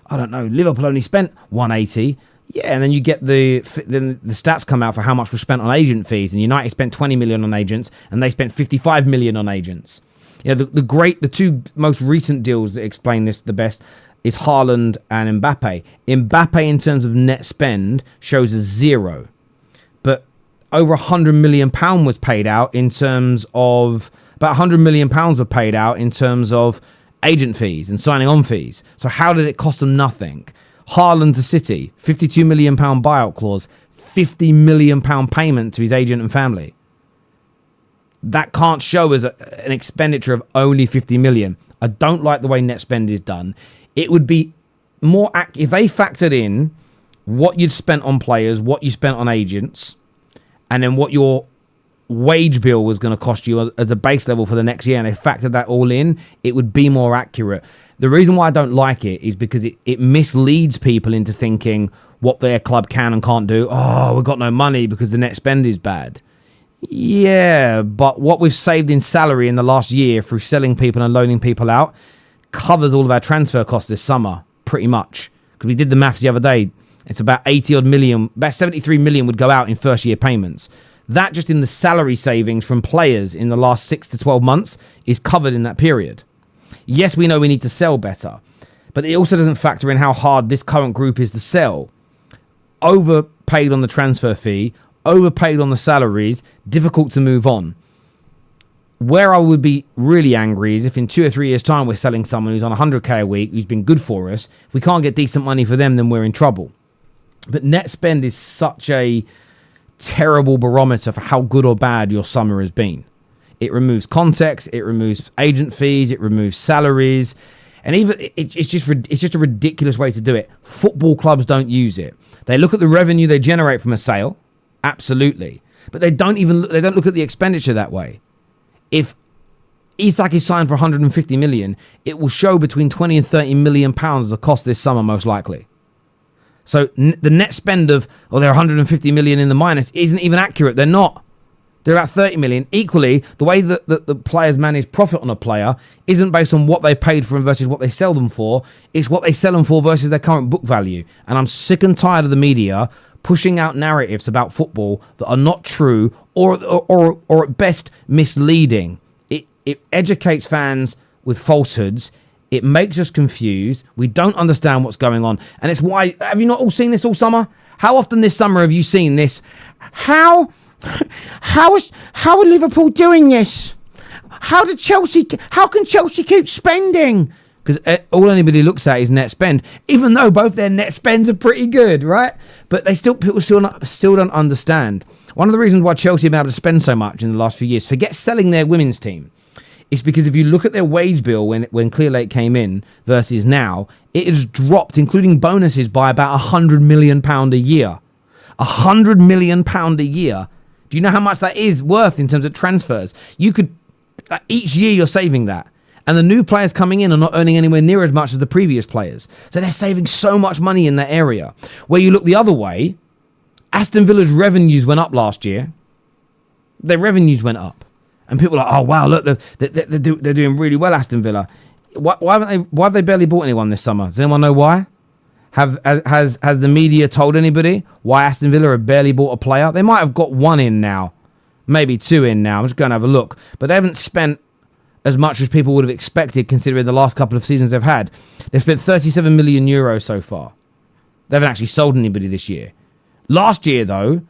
I don't know, Liverpool only spent 180. Yeah, and then you get the stats come out for how much was spent on agent fees, and United spent 20 million on agents, and they spent 55 million on agents. The 2 most recent deals that explain this the best is Haaland and Mbappe. Mbappe, in terms of net spend, shows a 0, but over £100 million was paid out in terms of about £100 million were paid out in terms of agent fees and signing on fees. So how did it cost them nothing? Haaland to City, £52 million buyout clause, £50 million payment to his agent and family. That can't show as an expenditure of only 50 million. I don't like the way net spend is done. It would be more if they factored in what you'd spent on players, what you spent on agents, and then what your wage bill was going to cost you as a base level for the next year, and they factored that all in, it would be more accurate. The reason why I don't like it is because it misleads people into thinking what their club can and can't do. Oh, we've got no money because the net spend is bad. Yeah, but what we've saved in salary in the last year through selling people and loaning people out covers all of our transfer costs this summer, pretty much. Because we did the maths the other day. It's about 80 odd million, about 73 million would go out in first year payments. That just in the salary savings from players in the last 6 to 12 months is covered in that period. Yes, we know we need to sell better, but it also doesn't factor in how hard this current group is to sell. Overpaid on the transfer fee, overpaid on the salaries, difficult to move on. Where I would be really angry is if in 2 or 3 years' time we're selling someone who's on 100k a week, who's been good for us. If we can't get decent money for them, then we're in trouble. But net spend is such a terrible barometer for how good or bad your summer has been. It removes context, it removes agent fees, it removes salaries, and even it's just a ridiculous way to do it. Football clubs don't use it. They look at the revenue they generate from a sale, absolutely, but they don't look at the expenditure that way. If Isak is signed for 150 million, it will show between 20 and 30 million pounds as a cost this summer, most likely. So the net spend of, they're 150 million in the minus isn't even accurate. They're not. They're about 30 million. Equally, the way that the players manage profit on a player isn't based on what they paid for them versus what they sell them for. It's what they sell them for versus their current book value. And I'm sick and tired of the media pushing out narratives about football that are not true or at best misleading. It educates fans with falsehoods. It makes us confused. We don't understand what's going on. And it's why, have you not all seen this all summer? How often this summer have you seen this? How are Liverpool doing this? How can Chelsea keep spending? Because all anybody looks at is net spend, even though both their net spends are pretty good, right? But people still don't understand. One of the reasons why Chelsea have been able to spend so much in the last few years, forget selling their women's team, is because if you look at their wage bill when Clearlake came in versus now, it has dropped, including bonuses, by about £100 million a year. £100 million a year. Do you know how much that is worth in terms of transfers? You could, each year you're saving that. And the new players coming in are not earning anywhere near as much as the previous players. So they're saving so much money in that area. Where you look the other way, Aston Villa's revenues went up last year. Their revenues went up. And people are like, oh, wow, look, they're doing really well, Aston Villa. Why have they barely bought anyone this summer? Does anyone know why? Has the media told anybody why Aston Villa have barely bought a player? They might have got one in now, maybe two in now. I'm just going to have a look. But they haven't spent as much as people would have expected considering the last couple of seasons they've had. They've spent 37 million euros so far. They haven't actually sold anybody this year. Last year, though,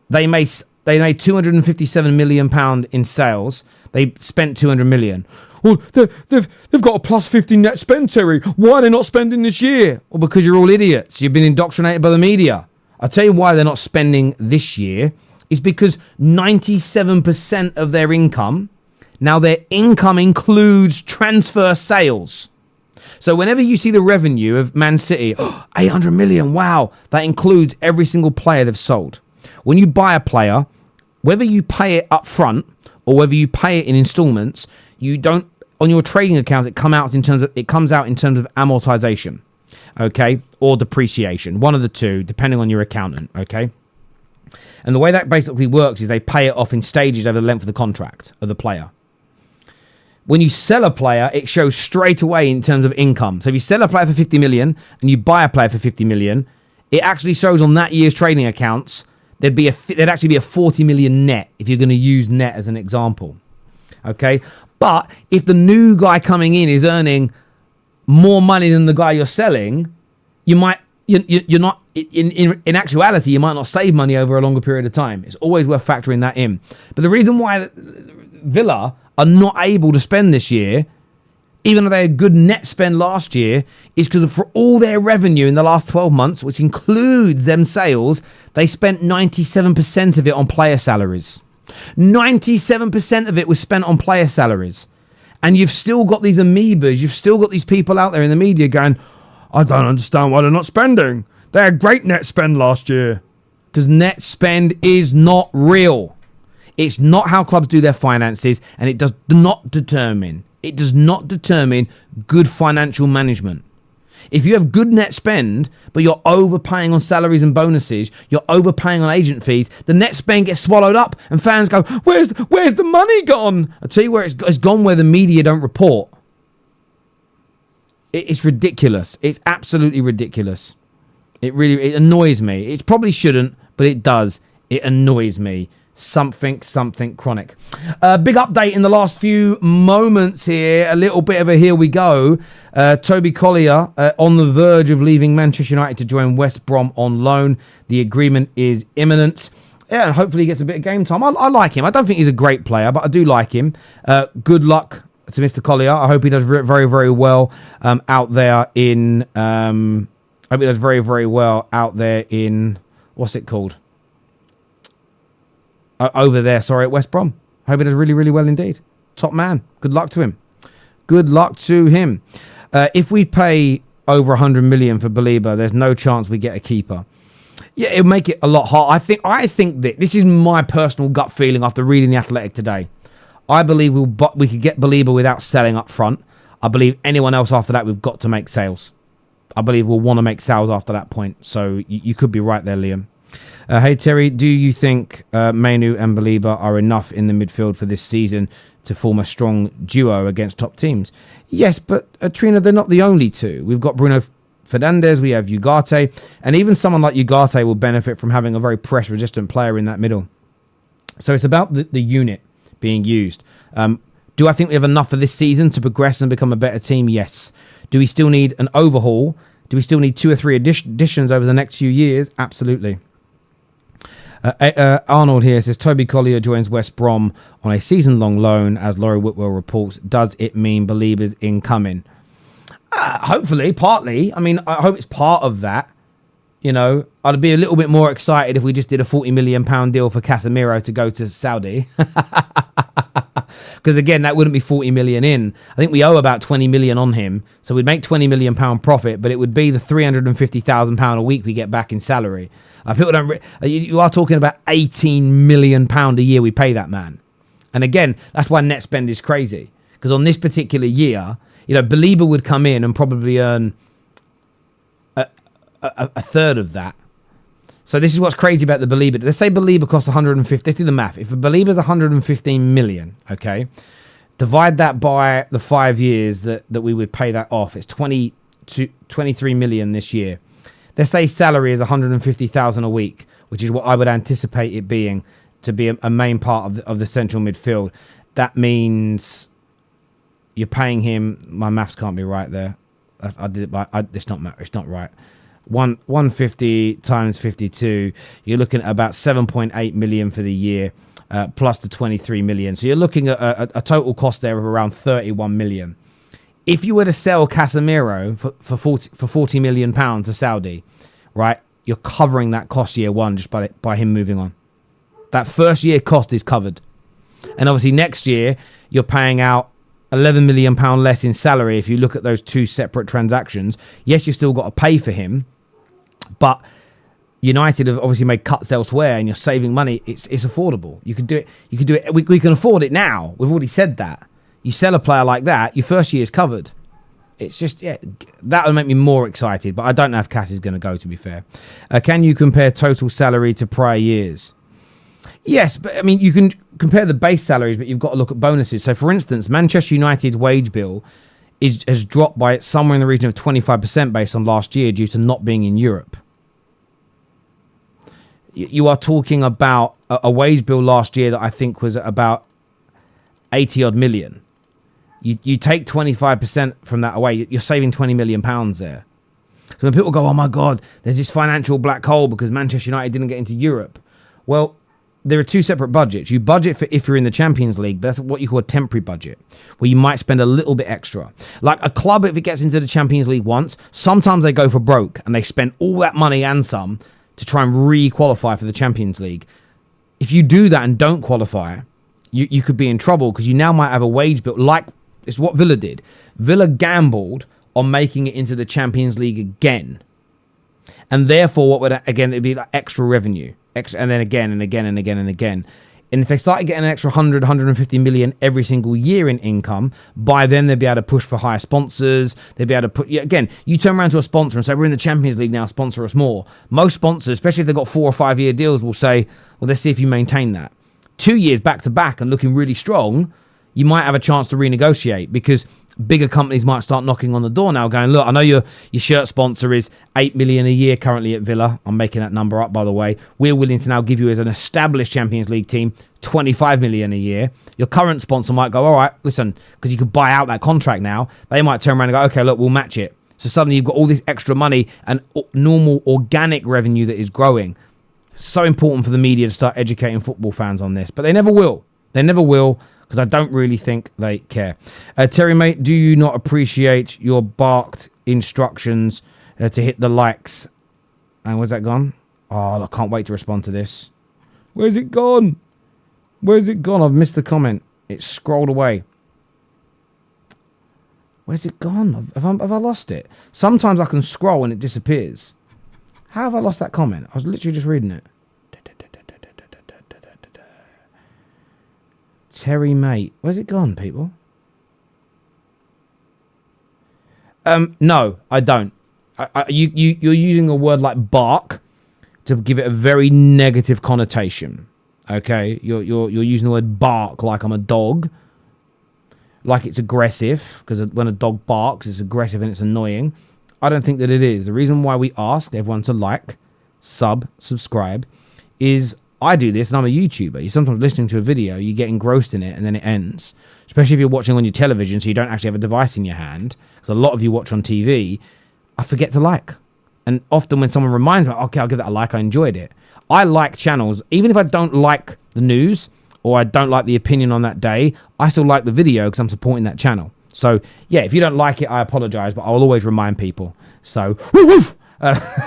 they made 257 million pound in sales. They spent 200 million. Well, they've got a plus 50 net spend, Terry. Why are they not spending this year? Well, because you're all idiots. You've been indoctrinated by the media. I'll tell you why they're not spending this year. Is because 97% of their income, now their income includes transfer sales. So whenever you see the revenue of Man City, 800 million, wow, that includes every single player they've sold. When you buy a player, whether you pay it up front or whether you pay it in installments, you don't, on your trading accounts, it comes out in terms of amortization, okay, or depreciation, one of the two, depending on your accountant, okay. And the way that basically works is they pay it off in stages over the length of the contract of the player. When you sell a player, it shows straight away in terms of income. So if you sell a player for 50 million and you buy a player for 50 million, it actually shows on that year's trading accounts. There'd actually be a 40 million net if you're going to use net as an example. Okay. But if the new guy coming in is earning more money than the guy you're selling, you're not, in actuality, you might not save money over a longer period of time. It's always worth factoring that in. But the reason why Villa are not able to spend this year, even though they had good net spend last year, is because for all their revenue in the last 12 months, which includes them sales, they spent 97% of it on player salaries. 97% of it was spent on player salaries. And you've still got these amoebas, you've still got these people out there in the media going, I don't understand why they're not spending. They had great net spend last year. Because net spend is not real. It's not how clubs do their finances, and it does not determine good financial management. If you have good net spend, but you're overpaying on salaries and bonuses, you're overpaying on agent fees, the net spend gets swallowed up, and fans go, where's the money gone? I'll tell you where it's gone, where the media don't report. It's ridiculous. It's absolutely ridiculous. It annoys me. It probably shouldn't, but it does. It annoys me. Something chronic. Big update in the last few moments here. A little bit of a here we go. Toby Collyer on the verge of leaving Manchester United to join West Brom on loan. The agreement is imminent. Yeah, and hopefully he gets a bit of game time. I like him. I don't think he's a great player, but I do like him. Good luck to Mr. Collyer. I hope he does very, very well out there in... I hope he does very, very well out there in... What's it called? Over there, sorry, at West Brom. I hope he does really, really well indeed. Top man. Good luck to him. Good luck to him. If we pay over 100 million for Baleba, there's no chance we get a keeper. Yeah, it'll make it a lot hard. I think that this is my personal gut feeling after reading The Athletic today. I believe we could get Baleba without selling up front. I believe anyone else after that, we've got to make sales. I believe we'll want to make sales after that point. So you could be right there, Liam. Hey, Terry, do you think Manu and Baleba are enough in the midfield for this season to form a strong duo against top teams? Yes, but Trina, they're not the only two. We've got Bruno Fernandes, we have Ugarte, and even someone like Ugarte will benefit from having a very press-resistant player in that middle. So it's about the unit being used. Do I think we have enough for this season to progress and become a better team? Yes. Do we still need an overhaul? Do we still need 2 or 3 additions over the next few years? Absolutely. Arnold here says, Toby Collyer joins West Brom on a season-long loan, as Laurie Whitwell reports. Does it mean Baleba's incoming? Hopefully, partly. I mean, I hope it's part of that. You know, I'd be a little bit more excited if we just did a £40 million deal for Casemiro to go to Saudi. Because again, that wouldn't be 40 million in. I think we owe about 20 million on him. So we'd make 20 million pound profit, but it would be the 350,000 pound a week we get back in salary. People don't. You are talking about 18 million pound a year we pay that man. And again, that's why net spend is crazy. Because on this particular year, you know, Baleba would come in and probably earn a third of that. So this is what's crazy about the Baleba. Let's say Baleba costs 150. Let's do the math. If a Baleba is 115 million, okay, divide that by the 5 years that we would pay that off. It's 23 million this year. Let's say salary is 150,000 a week, which is what I would anticipate it being to be a main part of the central midfield. That means you're paying him. My maths can't be right there. I did it, but it's not right. 150 times 52, you're looking at about 7.8 million for the year, plus the 23 million. So you're looking at a total cost there of around 31 million. If you were to sell Casemiro for 40 million pounds to Saudi, right, you're covering that cost year one just by him moving on. That first year cost is covered. And obviously next year, you're paying out 11 million pound less in salary if you look at those two separate transactions. Yes, you've still got to pay for him, but United have obviously made cuts elsewhere and you're saving money. It's affordable. You can do it. You can do it. We can afford it now. We've already said that. You sell a player like that, your first year is covered. It's just, yeah, that would make me more excited, but I don't know if Cass is going to go, to be fair. Can you compare total salary to prior years? Yes, but I mean, you can compare the base salaries, but you've got to look at bonuses. So, for instance, Manchester United's wage bill has dropped by somewhere in the region of 25% based on last year due to not being in Europe. You are talking about a wage bill last year that I think was about 80 odd million. You take 25% from that away, you're saving 20 million pounds there. So when people go, oh my God, there's this financial black hole because Manchester United didn't get into Europe. Well, there are two separate budgets. You budget for if you're in the Champions League, but that's what you call a temporary budget, where you might spend a little bit extra. Like a club, if it gets into the Champions League once, sometimes they go for broke and they spend all that money and some to try and re-qualify for the Champions League. If you do that and don't qualify, you could be in trouble because you now might have a wage bill like It's what Villa did. Villa gambled on making it into the Champions League again. And therefore, what would, again, it'd be like extra revenue. And then again and again and again and again. And if they started getting an extra 100, 150 million every single year in income, by then they'd be able to push for higher sponsors. They'd be able to put, again, you turn around to a sponsor and say, we're in the Champions League now, sponsor us more. Most sponsors, especially if they've got 4 or 5 year deals, will say, well, let's see if you maintain that. 2 years back to back and looking really strong, you might have a chance to renegotiate, because bigger companies might start knocking on the door now going, look, I know your shirt sponsor is 8 million a year currently at Villa. I'm making that number up, by the way. We're willing to now give you, as an established Champions League team, 25 million a year. Your current sponsor might go, all right, listen, because you could buy out that contract now. They might turn around and go, okay, look, we'll match it. So suddenly you've got all this extra money and normal organic revenue that is growing. So important for the media to start educating football fans on this, but they never will. They never will, because I don't really think they care. Terry, mate, do you not appreciate your barked instructions to hit the likes? And where's that gone? Oh, I can't wait to respond to this. Where's it gone? Where's it gone? I've missed the comment. It's scrolled away. Where's it gone? Have I lost it? Sometimes I can scroll and it disappears. How have I lost that comment? I was literally just reading it. Terry, mate. Where's it gone, people? No, I don't. You're using a word like bark to give it a very negative connotation. Okay? You're using the word bark like I'm a dog. Like it's aggressive, because when a dog barks, it's aggressive and it's annoying. I don't think that it is. The reason why we ask everyone to like, subscribe, is I do this and I'm a YouTuber. You're sometimes listening to a video, you get engrossed in it and then it ends. Especially if you're watching on your television, so you don't actually have a device in your hand. Because a lot of you watch on TV, I forget to like. And often when someone reminds me, okay, I'll give that a like, I enjoyed it. I like channels, even if I don't like the news or I don't like the opinion on that day, I still like the video because I'm supporting that channel. So, yeah, if you don't like it, I apologize, but I will always remind people. So, woof, woof.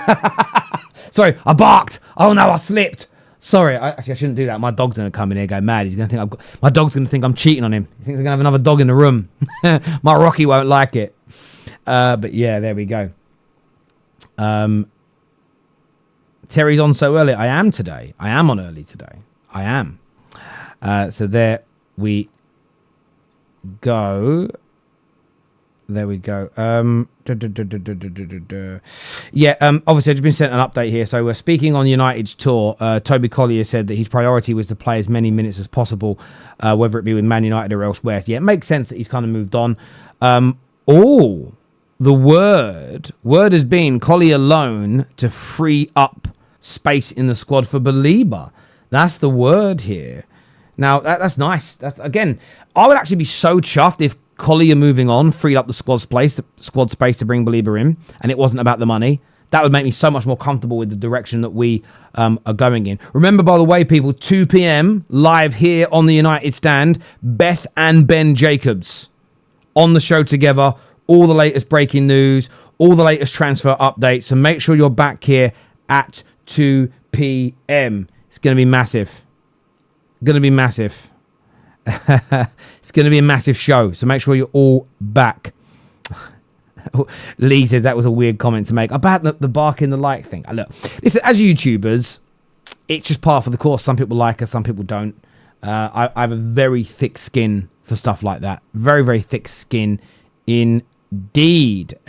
Sorry, I barked. Oh, no, I slipped. Sorry, I shouldn't do that. My dog's going to come in here and go mad. He's going to think my dog's going to think I'm cheating on him. He thinks I'm going to have another dog in the room. My Rocky won't like it. But, yeah, there we go. Terry's on so early. I am today. I am on early today. I am. So there we go. There we go. Yeah, obviously I've just been sent an update here. So we're speaking on United's tour. Toby Collier said that his priority was to play as many minutes as possible, whether it be with Man United or elsewhere. Yeah, it makes sense that he's kind of moved on. The word has been Collier loan to free up space in the squad for Baleba. That's the word here. Now, that's nice. That's, again, I would actually be so chuffed if Collyer moving on freed up the squad space to bring Baleba in, and it wasn't about the money. That would make me so much more comfortable with the direction that we are going in. Remember, by the way, people, 2 p.m. live here on the United Stand, Beth and Ben Jacobs on the show together. All the latest breaking news, all the latest transfer updates. So make sure you're back here at 2 p.m. It's going to be massive. Going to be massive. It's going to be a massive show, so make sure you're all back. Lee says that was a weird comment to make about the barking the like thing. Look, listen, as YouTubers, it's just par for the course. Some people like us, some people don't. I have a very thick skin for stuff like that. Very, very thick skin indeed.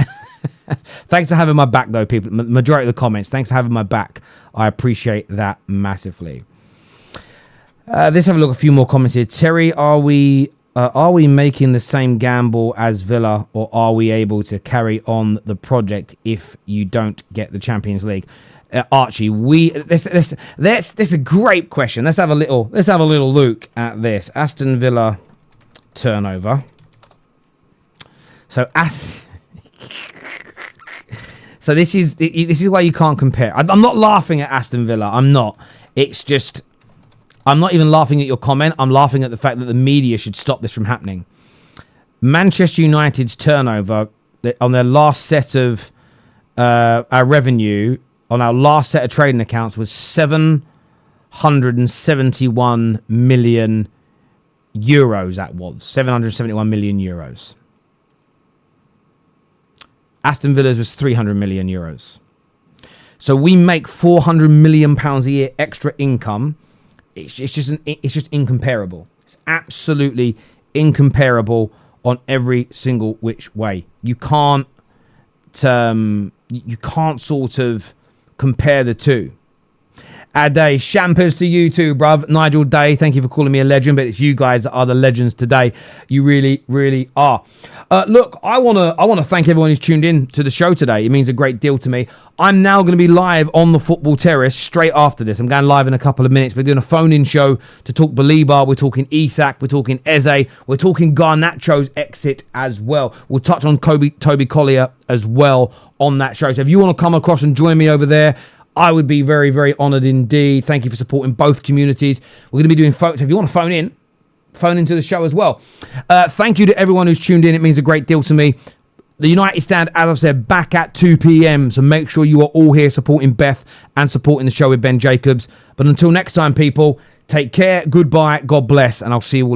Thanks for having my back, though, people. Majority of the comments, thanks for having my back. I appreciate that massively. Let's have a look at a few more comments here. Terry, are we making the same gamble as Villa, or are we able to carry on the project if you don't get the Champions League? Archie, this is a great question. Let's have a little look at this. Aston Villa turnover. So so this is why you can't compare. I'm not laughing at Aston Villa. I'm not. It's just, I'm not even laughing at your comment. I'm laughing at the fact that the media should stop this from happening. Manchester United's turnover on their last set of our revenue, on our last set of trading accounts, was 771 million euros that was. 771 million euros. Aston Villa's was 300 million euros. So we make 400 million pounds a year extra income. It's just incomparable. It's absolutely incomparable on every single which way. You can't sort of compare the two. Ade, champers to you too, bruv. Nigel Day, thank you for calling me a legend, but it's you guys that are the legends today. You really, really are. Look, I wanna thank everyone who's tuned in to the show today. It means a great deal to me. I'm now going to be live on the Football Terrace straight after this. I'm going live in a couple of minutes. We're doing a phone-in show to talk Baleba. We're talking Isak. We're talking Eze. We're talking Garnacho's exit as well. We'll touch on Toby Collier as well on that show. So if you want to come across and join me over there, I would be very, very honoured indeed. Thank you for supporting both communities. We're going to be doing phones. If you want to phone into the show as well. Thank you to everyone who's tuned in. It means a great deal to me. The United Stand, as I've said, back at 2 p.m. So make sure you are all here supporting Beth and supporting the show with Ben Jacobs. But until next time, people, take care, goodbye, God bless, and I'll see you all